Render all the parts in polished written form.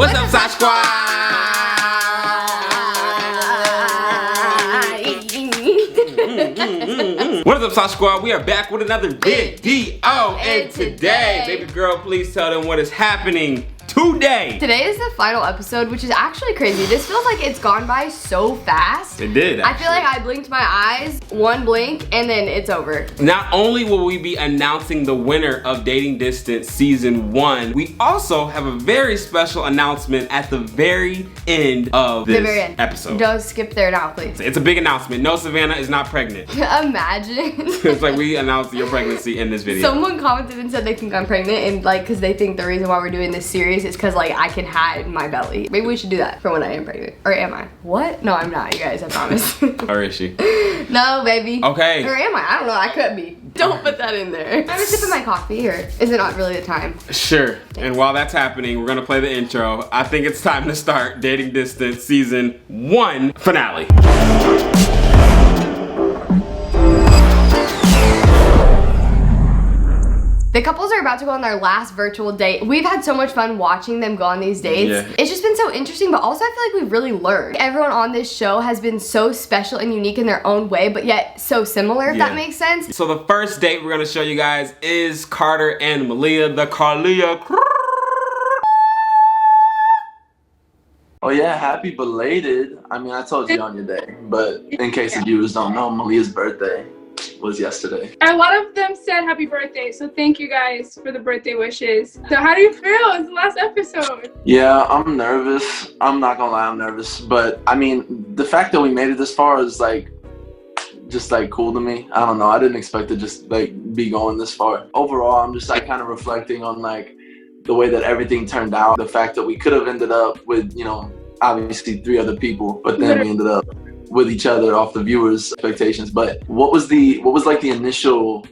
What's up, Sasquatch? What is up, Sasquatch? We are back with another video, and today, baby girl, please tell them what is happening today. Today is the final episode, which is actually crazy. This feels like it's gone by so fast. It did, actually. I feel like I blinked my eyes, one blink, and then it's over. Not only will we be announcing the winner of Dating Distance Season 1, we also have a very special announcement at the very end of this episode. Don't skip there now, please. It's a big announcement. No, Savannah is not pregnant. Imagine. It's like we announced your pregnancy in this video. Someone commented and said they think I'm pregnant, and like, because they think the reason why we're doing this series is because like I can hide my belly. Maybe we should do that for when I am pregnant. Or am I? What? No, I'm not, you guys, I promise. Or is she? No, baby. Okay. Or am I? I don't know, I could be. Don't put that in there. I'm sipping my coffee, or is it not really the time? Sure. And while that's happening, we're gonna play the intro. I think it's time to start Dating Distance Season 1 finale. The couples are about to go on their last virtual date. We've had so much fun watching them go on these dates. Yeah. It's just been so interesting, but also I feel like we've really learned. Everyone on this show has been so special and unique in their own way, but yet so similar, if that makes sense. So the first date we're gonna show you guys is Carter and Malia, the Carlia. Oh yeah, happy belated. I mean, I told you on your day, but in case the viewers don't know, Malia's birthday was yesterday. A lot of them said happy birthday, so thank you guys for the birthday wishes. So how do you feel? It's the last episode. Yeah, I'm nervous. I'm not gonna lie, I'm nervous. But I mean, the fact that we made it this far is just cool to me. I don't know. I didn't expect to just be going this far. Overall, I'm just kind of reflecting on the way that everything turned out. The fact that we could have ended up with, obviously 3 other people, but then we ended up with each other off the viewers' expectations. But what was the initial,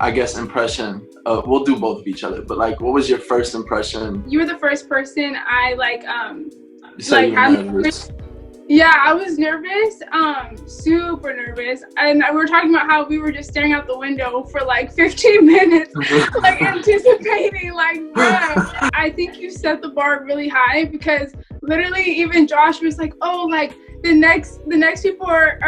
I guess, impression of, we'll do both of each other, but what was your first impression? You were the first person I You said you were nervous. Yeah, I was nervous, super nervous. And we were talking about how we were just staring out the window for 15 minutes, anticipating, bruh. I think you set the bar really high, because literally even Josh was like, oh, the next people are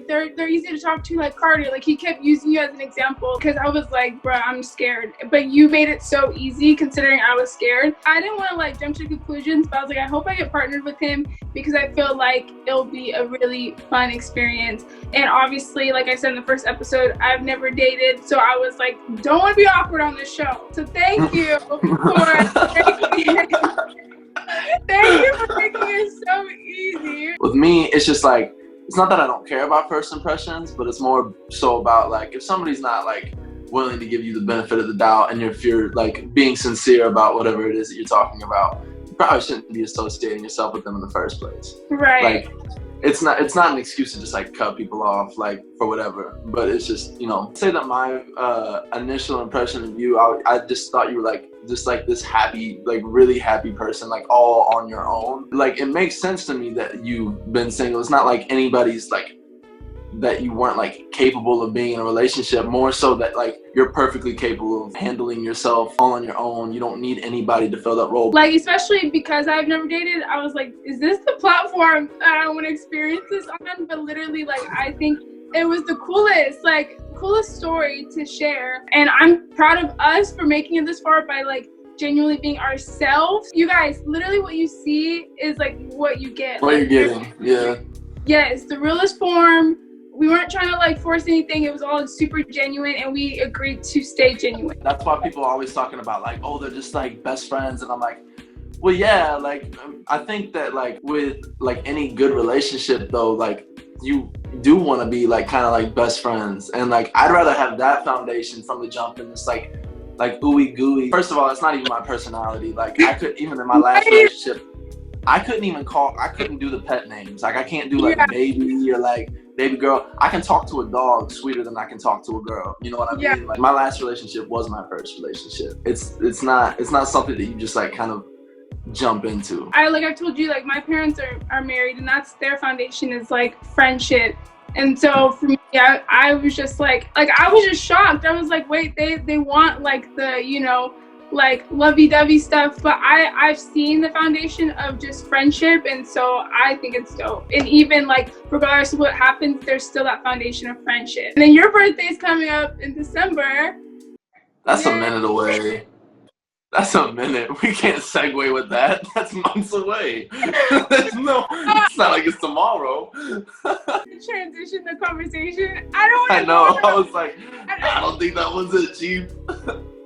they're easy to talk to, like Carter. He kept using you as an example, because I was like, bruh, I'm scared. But you made it so easy, considering I was scared. I didn't want to jump to conclusions, but I was like, I hope I get partnered with him, because I feel like it'll be a really fun experience. And obviously, like I said in the first episode, I've never dated, so I was like, don't want to be awkward on this show. So thank you for thank you for making it so easy. With me, it's just it's not that I don't care about first impressions, but it's more so about if somebody's not willing to give you the benefit of the doubt, and if you're being sincere about whatever it is that you're talking about, you probably shouldn't be associating yourself with them in the first place. Right. It's not an excuse to just cut people off for whatever, but it's just, say that my initial impression of you, I just thought you were this happy, really happy person, all on your own. It makes sense to me that you've been single. It's not anybody's that you weren't capable of being in a relationship, more so that you're perfectly capable of handling yourself all on your own. You don't need anybody to fill that role. Especially because I've never dated, I was like, is this the platform that I want to experience this on? But literally, I think it was the coolest story to share. And I'm proud of us for making it this far by genuinely being ourselves. You guys, literally what you see is what you get. What you're getting, yeah. Yes, the realest form. We weren't trying to force anything. It was all super genuine, and we agreed to stay genuine. That's why people are always talking about oh, they're just best friends, and I'm like, well, yeah, I think that with any good relationship though, you do want to be kind of best friends, and I'd rather have that foundation from the jump than just ooey gooey. First of all, it's not even my personality. I could, even in my last relationship, I couldn't do the pet names. I can't do baby or baby girl. I can talk to a dog sweeter than I can talk to a girl. You know what I mean? Yeah. My last relationship was my first relationship. It's not something that you just kind of jump into. I told you, my parents are married, and that's their foundation is friendship. And so for me, I was just I was just shocked. I was like, wait, they want the like lovey-dovey stuff, but I've seen the foundation of just friendship, and so I think it's dope. And even like regardless of what happens, there's still that foundation of friendship. And then your birthday's coming up in December. That's a minute away. That's a minute. We can't segue with that. That's months away. It's not like it's tomorrow. Transition the conversation. I know. I was like, I don't think that was it, Chief.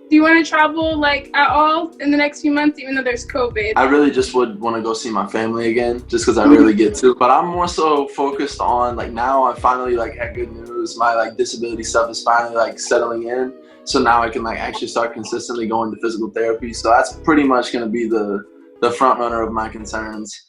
Do you want to travel like at all in the next few months, even though there's COVID? I really just would want to go see my family again, just because I really get to. But I'm more so focused on like now I finally like had good news. My like disability stuff is finally like settling in. So now I can like actually start consistently going to physical therapy. So that's pretty much going to be the front runner of my concerns.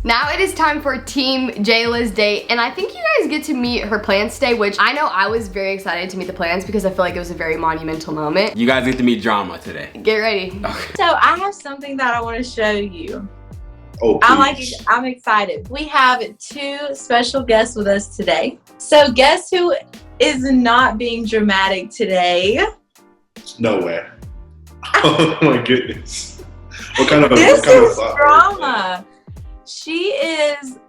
Now it is time for Team Jayla's date, and I think you guys get to meet her plans today, which I know I was very excited to meet the plans because I feel like it was a very monumental moment. You guys get to meet drama today. Get ready. Okay. So I have something that I want to show you. Oh, I'm excited. We have 2 special guests with us today. So guess who is not being dramatic today? No way. Oh my goodness. What kind of drama? She is,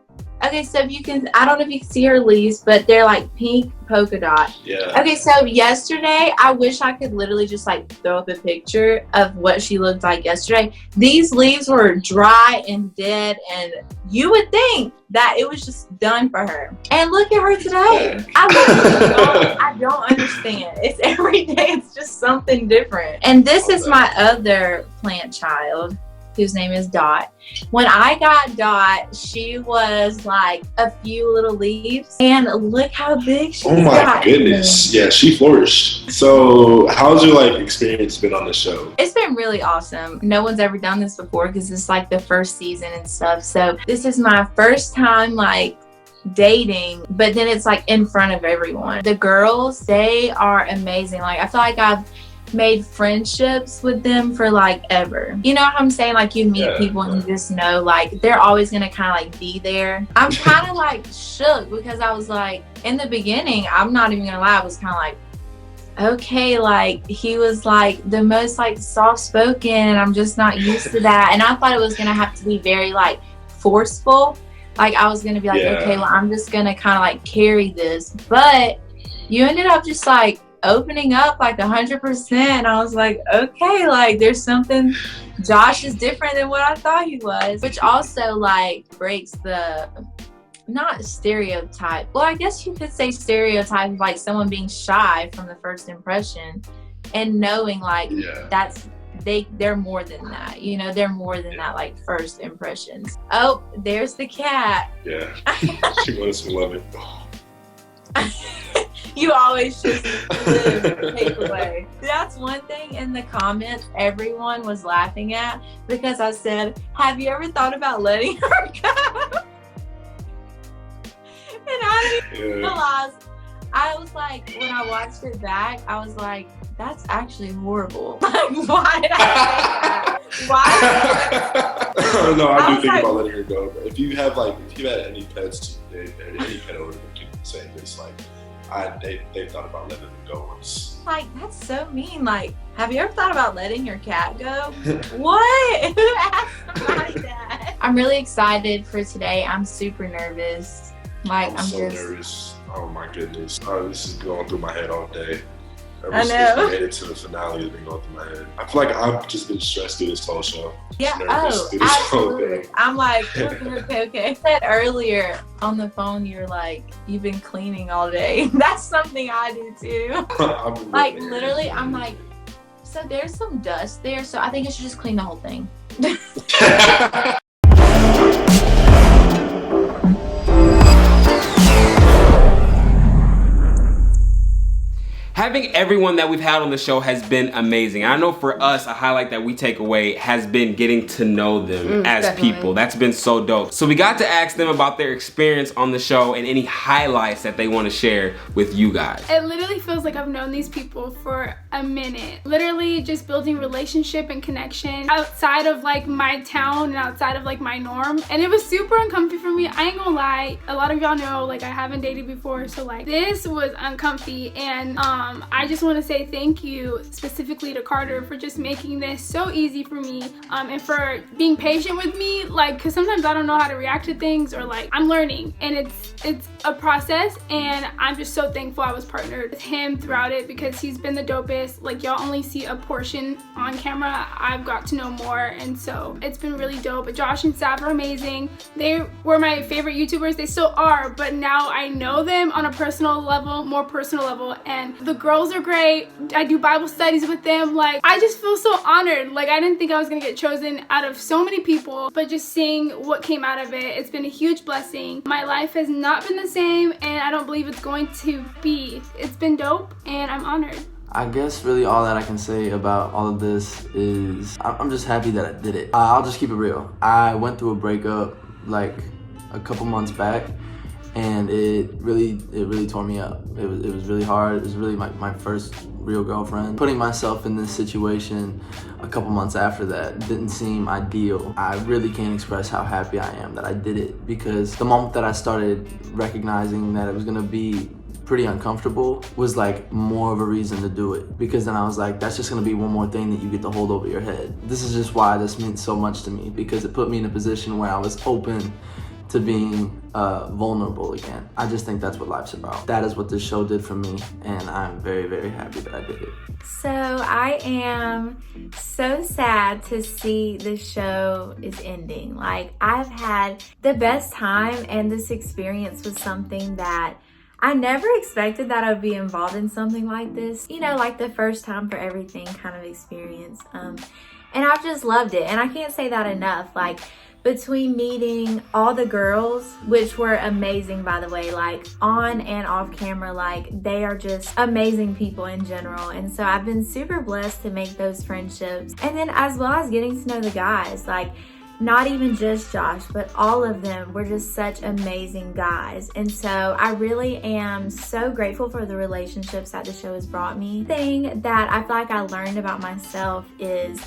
okay, so if you can, I don't know if you can see her leaves, but they're like pink polka dot. Yeah. Okay, so yesterday, I wish I could literally just like throw up a picture of what she looked like yesterday. These leaves were dry and dead, and you would think that it was just done for her. And look at her today. I don't understand. It's every day, it's just something different. And this is my other plant child, whose name is Dot. When I got Dot, she was like a few little leaves, and look how big she got. Oh my goodness. Yeah, she flourished. So how's your like experience been on the show? It's been really awesome. No one's ever done this before because it's like the first season and stuff. So this is my first time like dating, but then it's like in front of everyone. The girls, they are amazing. Like I feel like I've made friendships with them for like ever. You know what I'm saying? Like you meet people and you just know like they're always gonna kind of like be there. I'm kind of like shook because I was like, in the beginning, I'm not even gonna lie, I was kind of like, okay, like he was like the most like soft spoken, and I'm just not used to that. And I thought it was gonna have to be very like forceful. Like I was gonna be like, okay, well I'm just gonna kind of like carry this, but you ended up just like opening up like 100%. I was like, okay, like there's something. Josh is different than what I thought he was, which also like breaks the not stereotype. Well, I guess you could say stereotype of like someone being shy from the first impression, and knowing like that's they're more than that. You know, they're more than that like first impressions. Oh, there's the cat. Yeah, she wanted some loving. You always just live take away. That's one thing in the comments everyone was laughing at because I said, have you ever thought about letting her go? And I didn't realize, I was like, when I watched it back, I was like, that's actually horrible. Like, why did I say that? Why? No, I do think about letting her go. But if you had any pets, any pet owner can say this, like, they've thought about letting them go once. Like, that's so mean. Like, have you ever thought about letting your cat go? What? Who asked somebody that? I'm really excited for today. I'm super nervous. Like, I'm so just nervous. Oh my goodness. This is going through my head all day. I know. We made it to the finale, it's been going through my head. I feel like I've just been stressed through this whole show. Yeah, absolutely. I'm like, okay. I said earlier on the phone, you're like, you've been cleaning all day. That's something I do too. Like, literally, I'm like, so there's some dust there, so I think I should just clean the whole thing. I think everyone that we've had on the show has been amazing. I know for us, a highlight that we take away has been getting to know them as definitely. people. That's been so dope. So we got to ask them about their experience on the show and any highlights that they want to share with you guys. It literally feels like I've known these people for a minute. Literally just building relationship and connection outside of like my town and outside of like my norm. And it was super uncomfy for me. I ain't gonna lie. A lot of y'all know like I haven't dated before. So like this was uncomfy. And I just want to say thank you specifically to Carter for just making this so easy for me. And for being patient with me. Like, cause sometimes I don't know how to react to things, or like I'm learning and it's a process, and I'm just so thankful I was partnered with him throughout it because he's been the dopest. Like y'all only see a portion on camera. I've got to know more, and so it's been really dope. But Josh and Sav are amazing. They were my favorite YouTubers. They still are, but now I know them on a personal level, more personal level, and the girls are great. I do Bible studies with them. Like I just feel so honored. Like I didn't think I was gonna get chosen out of so many people, but just seeing what came out of it, it's been a huge blessing. My life has not been the same, and I don't believe it's going to be. It's been dope, and I'm honored. I guess really all that I can say about all of this is I'm just happy that I did it. I'll just keep it real. I went through a breakup like a couple months back, and it really tore me up. It was really hard. It was really my first real girlfriend. Putting myself in this situation a couple months after that didn't seem ideal. I really can't express how happy I am that I did it, because the moment that I started recognizing that it was gonna be pretty uncomfortable was like more of a reason to do it, because then I was like, that's just gonna be one more thing that you get to hold over your head. This is just why this meant so much to me, because it put me in a position where I was open to being vulnerable again. I just think that's what life's about. That is what this show did for me, and I'm very, very happy that I did it. So I am so sad to see the show is ending. Like, I've had the best time, and this experience was something that I never expected that I would be involved in something like this. You know, like the first time for everything kind of experience. And I've just loved it. And I can't say that enough. Like, between meeting all the girls, which were amazing, by the way, like on and off camera, like they are just amazing people in general. And so I've been super blessed to make those friendships. And then as well as getting to know the guys, like not even just Josh, but all of them were just such amazing guys. And so I really am so grateful for the relationships that the show has brought me. The thing that I feel like I learned about myself is,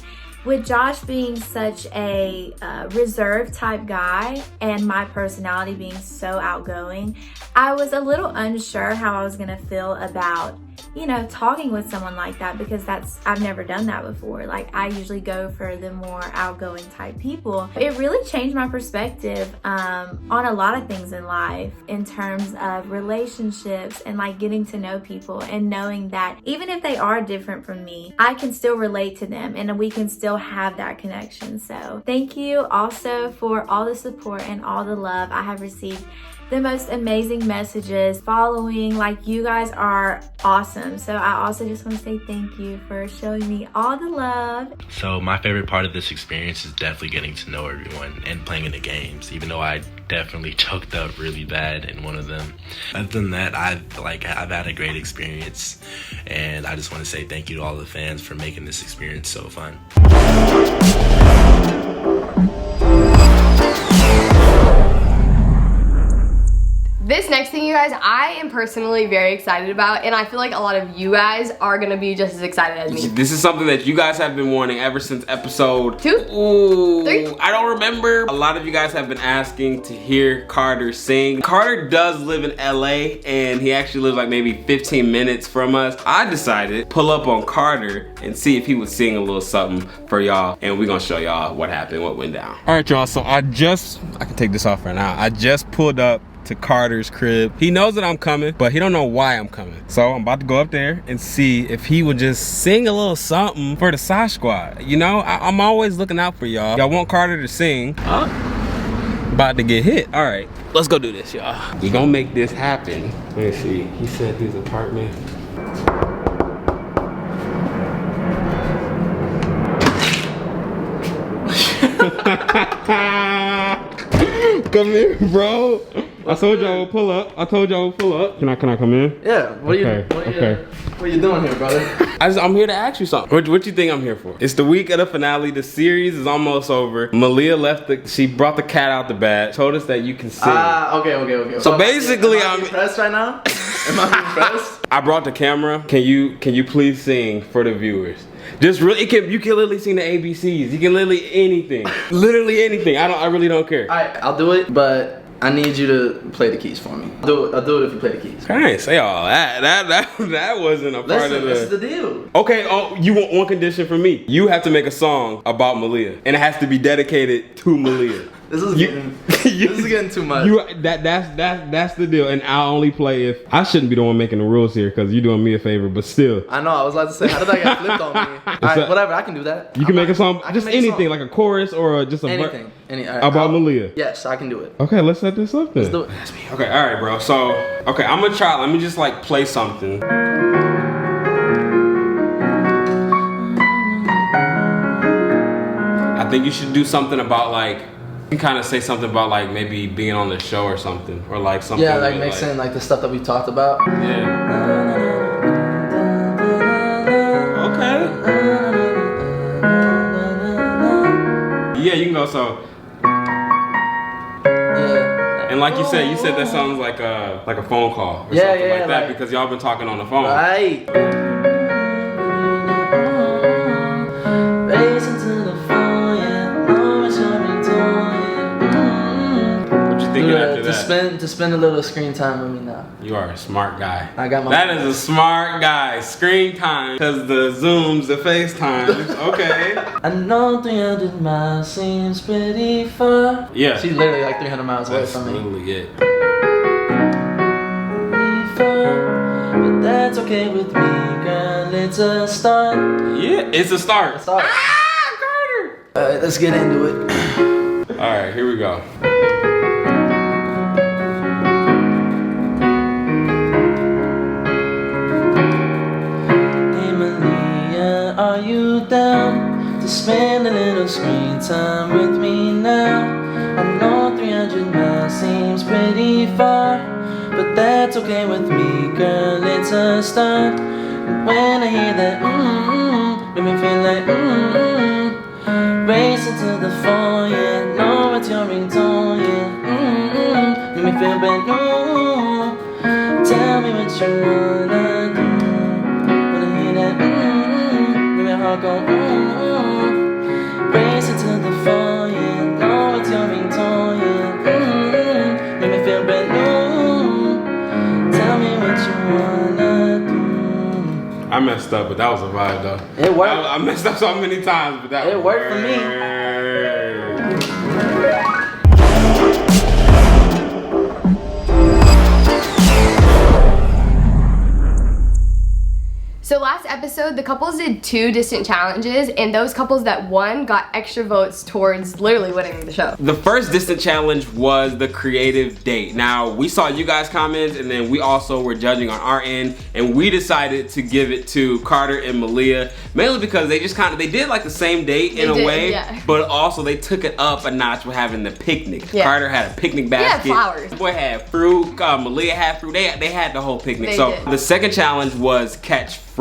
with Josh being such a reserved type guy and my personality being so outgoing, I was a little unsure how I was gonna feel about, you know, talking with someone like that, because I've never done that before. Like, I usually go for the more outgoing type people. It really changed my perspective on a lot of things in life, in terms of relationships and like getting to know people, and knowing that even if they are different from me, I can still relate to them and we can still have that connection. So thank you also for all the support and all the love. I have received the most amazing messages following. Like, you guys are awesome. So I also just want to say thank you for showing me all the love. So my favorite part of this experience is definitely getting to know everyone and playing in the games, even though I definitely choked up really bad in one of them. Other than that, I've had a great experience, and I just want to say thank you to all the fans for making this experience so fun. This next thing, you guys, I am personally very excited about, and I feel like a lot of you guys are gonna be just as excited as me. This is something that you guys have been wanting ever since episode 2? Ooh, 3? I don't remember. A lot of you guys have been asking to hear Carter sing. Carter does live in LA, and he actually lives like maybe 15 minutes from us. I decided to pull up on Carter and see if he would sing a little something for y'all, and we're gonna show y'all what happened, what went down. All right, y'all, so I can take this off right now. I just pulled up to Carter's crib. He knows that I'm coming, but he don't know why I'm coming. So I'm about to go up there and see if he would just sing a little something for the Sash Squad. You know, I'm always looking out for y'all. Y'all want Carter to sing. About to get hit. All right, let's go do this, y'all. We gonna make this happen. Let me see. He said his apartment. Come here, bro. I told y'all pull up. Can I come in? Yeah. What are you doing here, brother? I'm here to ask you something. What you think I'm here for? It's the week of the finale. The series is almost over. Malia she brought the cat out the bag. Told us that you can sing. Okay. So basically, am I impressed right now? Am I impressed? I brought the camera. Can you please sing for the viewers? Just really, you can literally sing the ABCs. You can literally anything. Literally anything. I really don't care. Alright, I'll do it, but I need you to play the keys for me. I'll do it if you play the keys. I ain't say all that. That wasn't a part of the. This is the deal. Okay. Oh, you want one condition from me? You have to make a song about Malia, and it has to be dedicated to Malia. This is getting too much. That's the deal, and I'll only play if I shouldn't be the one making the rules here because you're doing me a favor, but still. I know. I was about to say, how did that get flipped on me? Alright, whatever. I can do that. You can make a song, just anything, like a chorus or just a anything. About Malia. Yes, I can do it. Okay, let's set this up then. Let's do it. Okay, all right, bro. So, okay, I'm gonna try. Let me just like play something. I think you should do something about like. You can kind of say something about like maybe being on the show or something, or like something. Yeah, like mixing like the stuff that we talked about. Yeah. Okay. Yeah, you can go so. Yeah. And like you said that sounds like a phone call or something like that because y'all been talking on the phone. Right. Racing to the phone, yeah. No, it's After that. To spend a little screen time with me now. You are a smart guy. That is a smart guy. Screen time, cause the Zooms, the FaceTime. Okay. I know 300 miles seems pretty far. Yeah. She's literally like 300 miles away from me. That's literally it. But that's okay with me, girl. It's a start. Yeah, it's a start. Carter. Alright, let's get into it. Alright, here we go. Are you down to spend a little screen time with me now? I know 300 miles seems pretty far, but that's okay with me, girl, it's a start. And when I hear that make me feel like racing to the phone, yeah, know it's your ringtone, yeah, make me feel brand new. Tell me what you wanna do. When I hear that I'll go racing to the phone, yeah. Know it's your ringtone, yeah. Make me feel brand new. Tell me what you wanna do. I messed up, but that was a vibe though. It worked. I messed up so many times, but that worked for me. So last episode, the couples did 2 distant challenges, and those couples that won got extra votes towards literally winning the show. The first distant challenge was the creative date. Now, we saw you guys' comments, and then we also were judging on our end, and we decided to give it to Carter and Malia, mainly because they just they did like the same date in a way, yeah. But also they took it up a notch with having the picnic. Yeah. Carter had a picnic basket. He had flowers. Boy had fruit, Malia had fruit. They had the whole picnic. They so did. the second challenge was catchphrase,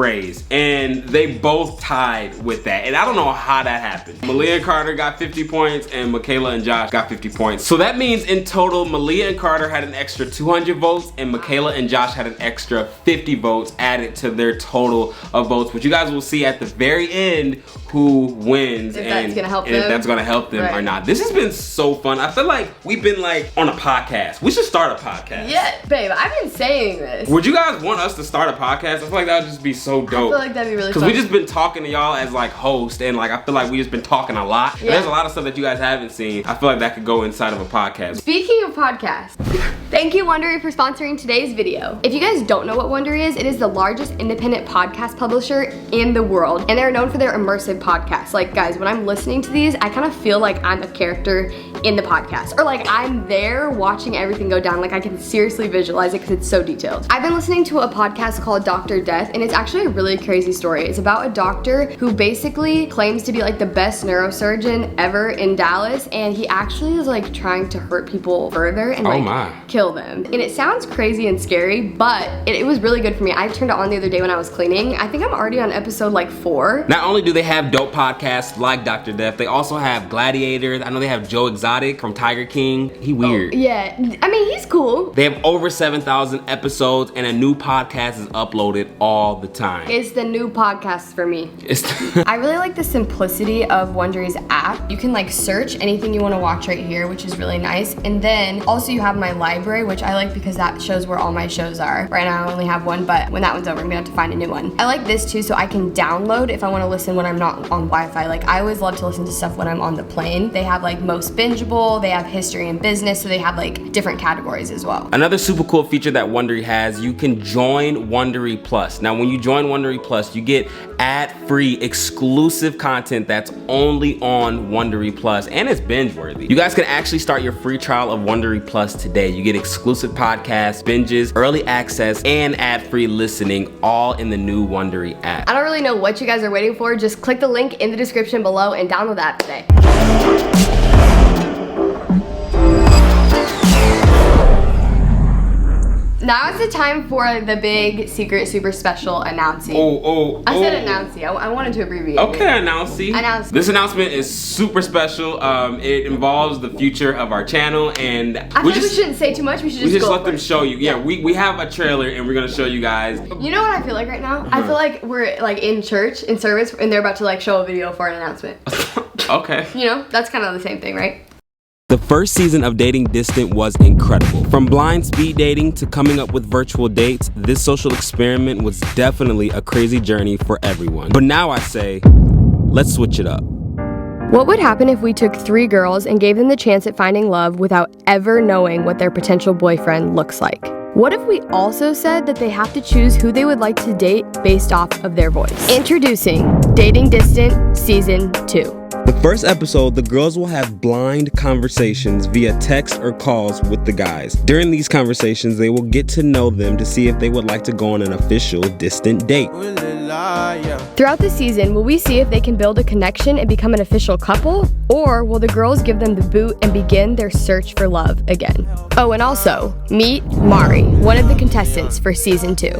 and they both tied with that, and I don't know how that happened. Malia and Carter got 50 points, and Michaela and Josh got 50 points. So that means in total, Malia and Carter had an extra 200 votes, and Michaela and Josh had an extra 50 votes added to their total of votes. But you guys will see at the very end who wins if and that's gonna help if them. that's gonna help them Right. or not. This has been so fun. I feel like we've been like on a podcast. We should start a podcast. Yeah, babe, I've been saying this. Would you guys want us to start a podcast? I feel like that would just be so dope. I feel like that'd be really Because fun. we just been talking to y'all as like hosts, and like I feel like we just been talking a lot. And Yeah. there's a lot of stuff that you guys haven't seen. I feel like that could go inside of a podcast. Speaking of podcasts, thank you Wondery for sponsoring today's video. If you guys don't know what Wondery is, it is the largest independent podcast publisher in the world, and they're known for their immersive podcasts. Like guys, when I'm listening to these, I kind of feel like I'm a character in the podcast. Or like I'm there watching everything go down. Like I can seriously visualize it because it's so detailed. I've been listening to a podcast called Dr. Death, and it's actually a really crazy story. It's about a doctor who basically claims to be like the best neurosurgeon ever in Dallas, and he actually is like trying to hurt people further and like kill them. And it sounds crazy and scary, but it was really good for me. I turned it on the other day when I was cleaning. I think I'm already on episode like 4. Not only do they have dope podcasts like Dr. Death, they also have Gladiators. I know they have Joe Exotic from Tiger King. He weird. Oh, yeah, I mean, he's cool. They have over 7,000 episodes, and a new podcast is uploaded all the time. It's the new podcast for me. I really like the simplicity of Wondery's app. You can like search anything you want to watch right here, which is really nice. And then also you have my library, which I like because that shows where all my shows are. Right now I only have one, but when that one's over, I'm gonna have to find a new one. I like this too, so I can download if I want to listen when I'm not on Wi-Fi. Like I always love to listen to stuff when I'm on the plane. They have like most bingeable, they have history and business, so they have like different categories as well. Another super cool feature that Wondery has, you can join Wondery Plus. Now when you join Wondery Plus, you get ad-free exclusive content that's only on Wondery Plus, and it's binge-worthy. You guys can actually start your free trial of Wondery Plus today. You get exclusive podcasts, binges, early access, and ad-free listening, all in the new Wondery app. I don't really know what you guys are waiting for. Just click the link in the description below and download the app today. Now is the time for the big, secret, super special announcing. I said announcing. I wanted to abbreviate it. Okay, announcing. This announcement is super special. It involves the future of our channel, and I feel like we shouldn't say too much. We should just let them show you. Yeah, we have a trailer, and we're gonna show you guys. You know what I feel like right now? I feel like we're like in church, in service, and they're about to like show a video for an announcement. Okay. You know, that's kind of the same thing, right? The first season of Dating Distant was incredible. From blind speed dating to coming up with virtual dates, this social experiment was definitely a crazy journey for everyone. But now I say, let's switch it up. What would happen if we took 3 girls and gave them the chance at finding love without ever knowing what their potential boyfriend looks like? What if we also said that they have to choose who they would like to date based off of their voice? Introducing Dating Distant Season 2. The first episode, the girls will have blind conversations via text or calls with the guys. During these conversations, they will get to know them to see if they would like to go on an official distant date. Throughout the season, will we see if they can build a connection and become an official couple? Or will the girls give them the boot and begin their search for love again? Oh, and also, meet Mari, one of the contestants for Season 2.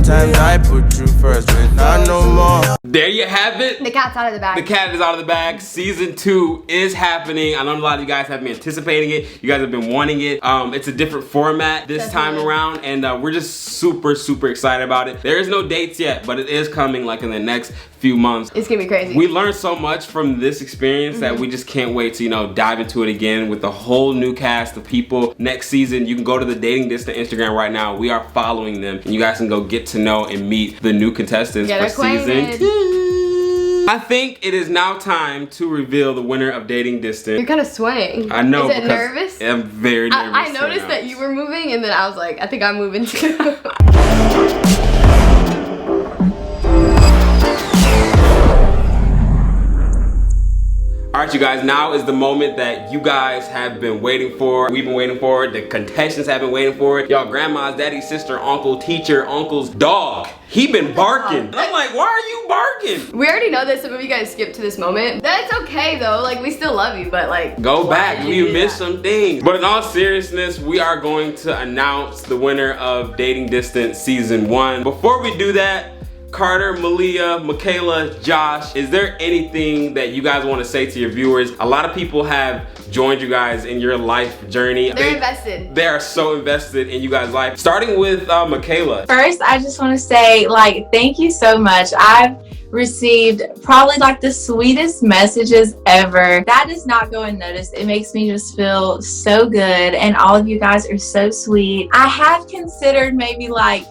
Times I put you first, but not no more. There you have it. The cat's out of the bag. The cat is out of the bag. Season 2 is happening. I know a lot of you guys have been anticipating it. You guys have been wanting it. It's a different format this time around, and we're just super excited about it. There is no dates yet, but it is coming like in the next few months. It's gonna be crazy. We learned so much from this experience that we just can't wait to, you know, dive into it again with a whole new cast of people. Next season, you can go to the Dating Distant Instagram right now. We are following them, and you guys can go get to know and meet the new contestants for Season 2. I think it is now time to reveal the winner of Dating Distant. You're kind of swaying. I know. Is it nervous? I'm very nervous. I noticed that you were moving, and then I was like, I think I'm moving too. Alright, you guys, now is the moment that you guys have been waiting for. We've been waiting for it. The contestants have been waiting for it. Y'all grandma's, daddy's sister, uncle, teacher, uncle's dog. He been barking. I'm like, why are you barking? We already know that some of you guys skipped to this moment. That's okay though, like we still love you, but like go back, you missed some things. But in all seriousness, we are going to announce the winner of Dating Distant Season 1. Before we do that, Carter, Malia, Michaela, Josh, is there anything that you guys want to say to your viewers? A lot of people have joined you guys in your life journey. They're invested. They are so invested in you guys' life. Starting with Michaela. First, I just want to say, like, thank you so much. I've received probably like the sweetest messages ever. That does not go unnoticed. It makes me just feel so good, and all of you guys are so sweet. I have considered maybe like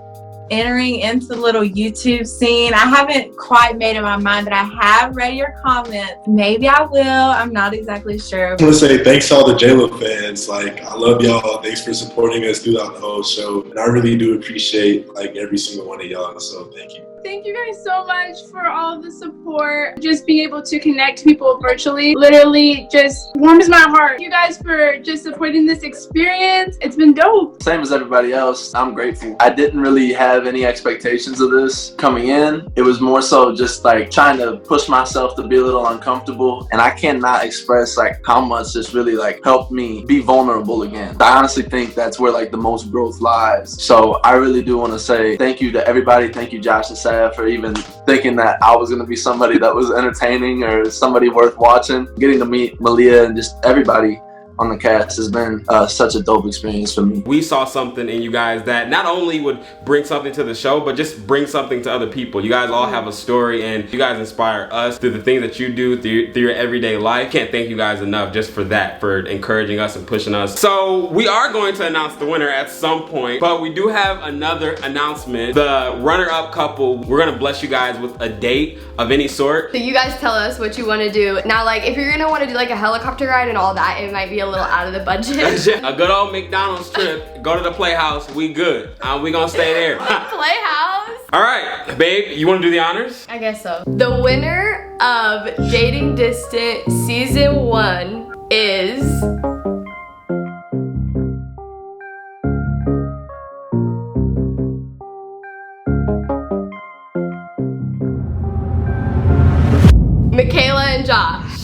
entering into the little YouTube scene. I haven't quite made up my mind, but I have read your comment. Maybe I will. I'm not exactly sure. I want to say thanks to all the J-Lo fans. Like, I love y'all. Thanks for supporting us throughout the whole show. And I really do appreciate like every single one of y'all. So thank you. Thank you guys so much for all of the support. Just being able to connect people virtually literally just warms my heart. Thank you guys for just supporting this experience. It's been dope. Same as everybody else, I'm grateful. I didn't really have any expectations of this coming in. It was more so just like trying to push myself to be a little uncomfortable, and I cannot express like how much this really like helped me be vulnerable again. I honestly think that's where like the most growth lies. So I really do want to say thank you to everybody. Thank you, Josh and Sav, for even thinking that I was going to be somebody that was entertaining or somebody worth watching. Getting to meet Malia and just everybody on the cast has been such a dope experience for me. We saw something in you guys that not only would bring something to the show, but just bring something to other people. You guys all have a story, and you guys inspire us through the things that you do through your everyday life. Can't thank you guys enough just for that, for encouraging us and pushing us. So we are going to announce the winner at some point, but we do have another announcement. The runner-up couple, we're gonna bless you guys with a date of any sort. So you guys tell us what you want to do. Now, like, if you're gonna want to do like a helicopter ride and all that, it might be a little out of the budget. A good old McDonald's trip. Go to the Playhouse. We good. We gonna stay there. Playhouse. All right, babe. You want to do the honors? I guess so. The winner of Dating Distant Season 1 is... Michaela and Josh.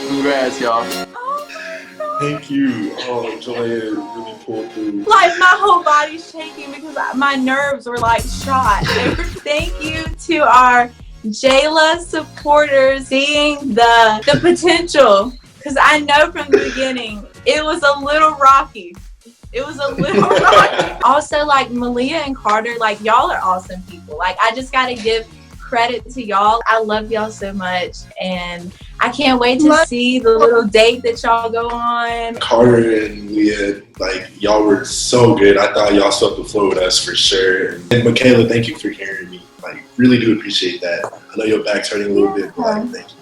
Congrats, y'all. Thank you. Oh, Joanne really pulled through. Like my whole body's shaking because my nerves were like shot. Thank you to our Jayla supporters seeing the potential, because I know from the beginning it was a little rocky. It was a little rocky. Also, like Malia and Carter, like y'all are awesome people. Like I just gotta give credit to y'all. I love y'all so much, and I can't wait to see the little date that y'all go on. Carter and Leah, like y'all were so good. I thought y'all swept the floor with us for sure. And Michaela, thank you for hearing me. Like really do appreciate that. I know your back's hurting a little bit, but like, thank you.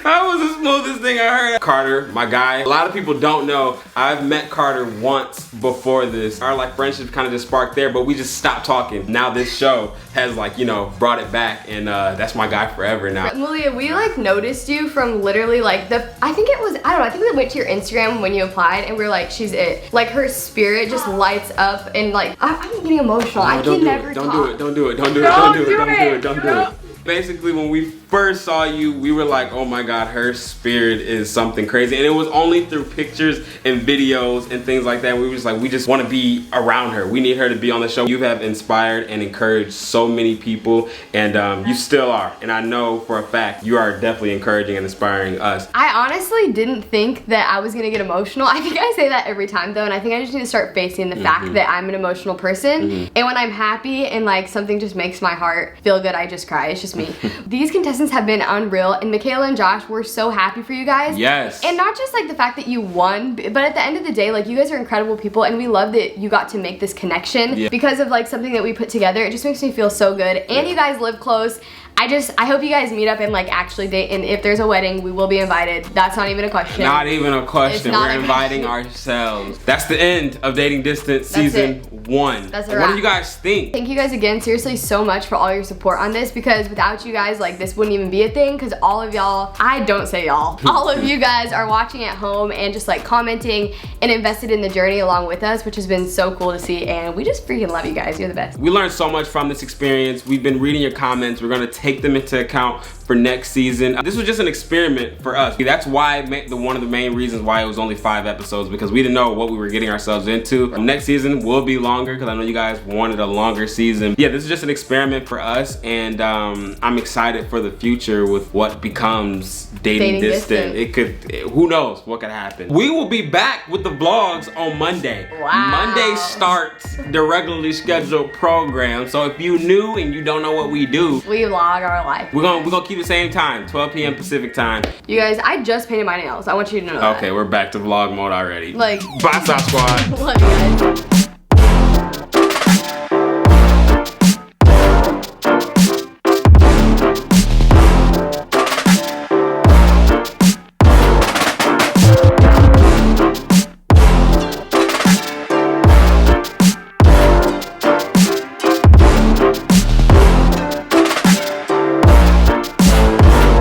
That was the smoothest thing I heard. Carter, my guy. A lot of people don't know, I've met Carter once before this. Our like friendship kind of just sparked there, but we just stopped talking. Now this show has like, you know, brought it back, and that's my guy forever now. Malia, we like noticed you from literally like I think it was, I don't know, I think we went to your Instagram when you applied and we were like, she's it. Like her spirit just lights up, and like, I'm getting emotional. I can never talk. Don't do it. Basically, when we first saw you, we were like, oh my God, her spirit is something crazy. And it was only through pictures and videos and things like that. We were just like, we just want to be around her. We need her to be on the show. You have inspired and encouraged so many people, and you still are. And I know for a fact, you are definitely encouraging and inspiring us. I honestly didn't think that I was gonna get emotional. I think I say that every time though, and I think I just need to start facing the fact that I'm an emotional person. And when I'm happy and like something just makes my heart feel good, I just cry. It's just me. These contestants have been unreal, and Michaela and Josh, we're so happy for you guys. Yes. And not just like the fact that you won, but at the end of the day, like you guys are incredible people, and we love that you got to make this connection because of like something that we put together. It just makes me feel so good. And you guys live close. I hope you guys meet up and like actually date, and if there's a wedding, we will be invited. That's not even a question. Not even a question. We're inviting ourselves. That's the end of Dating Distance Season 1. That's a What wrap. do you guys think? Thank you guys again, seriously, so much for all your support on this, because without you guys, like this wouldn't even be a thing, because all of y'all, I don't say y'all, all of you guys are watching at home and just like commenting and invested in the journey along with us, which has been so cool to see, and we just freaking love you guys. You're the best. We learned so much from this experience. We've been reading your comments. We're gonna take them into account for next season. This was just an experiment for us. That's why one of the main reasons why it was only 5 episodes, because we didn't know what we were getting ourselves into. Next season will be longer, because I know you guys wanted a longer season. Yeah, this is just an experiment for us, and I'm excited for the future with what becomes Dating Distant. It could, who knows what could happen. We will be back with the vlogs on Monday. Wow. Monday starts the regularly scheduled program, so if you new and you don't know what we do, We vlog our life. we're gonna keep the same time, 12 p.m. Pacific time. You guys, I just painted my nails. I want you to know that. Okay, we're back to vlog mode already. Like, bye, Stop Squad. love you guys.